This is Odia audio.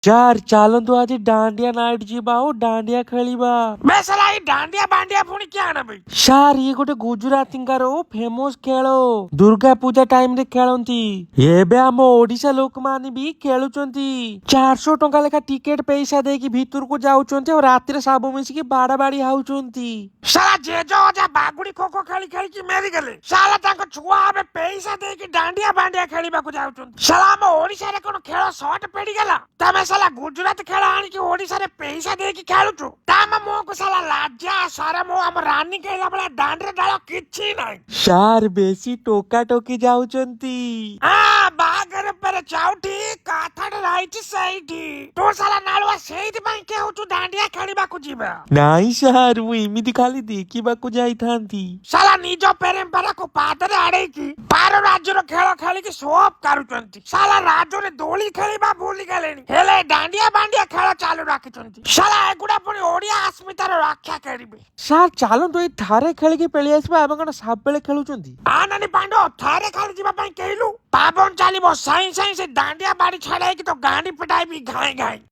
चार ଚାଲନ୍ତୁ ଆଜି डांडिया नाइट ଯିବା ଆଉ डांडिया ଖେଳିବା। ବେ ସାଲା ଏଇ ଡାଣ୍ଡିଆ ବାଣ୍ଡିଆ ପୁଣି କିଆଣ ବେ? ସାର୍ ଇଏ ଗୋଟେ ଗୁଜୁରାତିଙ୍କର ଫେମସ ଖେଳ ଦୁର୍ଗା ପୂଜା ଟାଇମ ରେ ଖେଳନ୍ତି। ଏବେ ଆମ ଓଡିଶା ଲୋକମାନେ ବି ଖେଳୁଛନ୍ତି। 400 ଟଙ୍କା ଲେଖା ଟିକେଟ ପଇସା ଦେଇକି ଭିତରକୁ ଯାଉଛନ୍ତି ଆଉ ରାତିରେ ସବୁ ମିଶିକି ବାଡା ବାଡି ହଉଛନ୍ତି। ସାଲା ଜେଜ ଅଜା ବାଗୁଡି ଖୋଖୋ ଖେଳି ଖେଳିକି ମେରିଗଲେ। ସାଲା ତାଙ୍କ ଛୁଆ ଏବେ ପଇସା ଦେଇକି ଡାଣ୍ଡିଆ ବାଣ୍ଡିଆ ଖେଳିବାକୁ ଯାଉଛନ୍ତି। ସାଲା ଆମ ଓଡିଶାରେ କଣ ଖେଳ ସର୍ଟ ପଡିଗଲା? ତମେ ସାଲା ଗୁଜୁରାଟ ଖେଳ ଆଣିକି ଓଡିଶାରେ ପଇସା ଦେଇକି ଖେଳୁଛୁ? ତମ ମୁହଁକୁ ସାଲା ଲାଜା ସରମ ଆମ ରାନୀ କହିଲା ଭଳିଆ ଦାଣ୍ଡରେ ଡାଳ କିଛି ନାହିଁ। ସାର୍ ବେଶୀ ଟୋକା ଟୋକି ଯାଉଛନ୍ତି। ବାହାଘର ପରେ ଚାଉଠି କାଠରେ ରହିଛି ସେଇଠି। ତୁ ସାଲା ନାଳୁଆ ସେଇଥିପାଇଁ କେଉଛୁ ଦାଣ୍ଡିଆ ଖେଳିବାକୁ ଯିବା? ନାଇଁ ସାର୍ ମୁଁ ଏମିତି ଖାଲି ଦେଖିବାକୁ ଯାଇଥାନ୍ତି। ସାଲା ନିଜ ପରମ୍ପରାକୁ ପାଦରେ ଆଡେଇକି ବାର ରାଜ୍ୟର ଖେଳ ଖେଳିକି ସୋପ କାରୁଛନ୍ତି। ସାଲା ରାଜ୍ୟରେ ଦୋଳି ଖେଳିବା ଭୁଲି ଗଲେଣି, ହେଲେ ଦାଣ୍ଡିଆ ବାଣ୍ଡିଆ ଖେଳ ଚାଲୁ ରଖିଛନ୍ତି। ସାଲା ଏଗୁଡା ପୁଣି ଓଡିଆ अस्मिताର ରକ୍ଷା କରିବେ। ସାର୍ ଚାଲନ୍ତୁ ଏଇ ଥାରେ ଖେଳିକି ପଳେଇ ଆସିବା। ଆମେ କଣ ସବୁବେଳେ ଖେଳୁଛନ୍ତି? ନାନୀ ପାଣ୍ଡ ଥରେ ଖାଲି ଯିବା ପାଇଁ କହିଲୁ? ପାବନ ଚାଲିବ ସାଇଁ ସାଇଁ ସେ ଦାଣ୍ଡିଆ ବାଡି ଛଡେଇକି ତ ଗାଣ୍ଡି ପିଟାଇବି ଘାଇ ଘାଇ।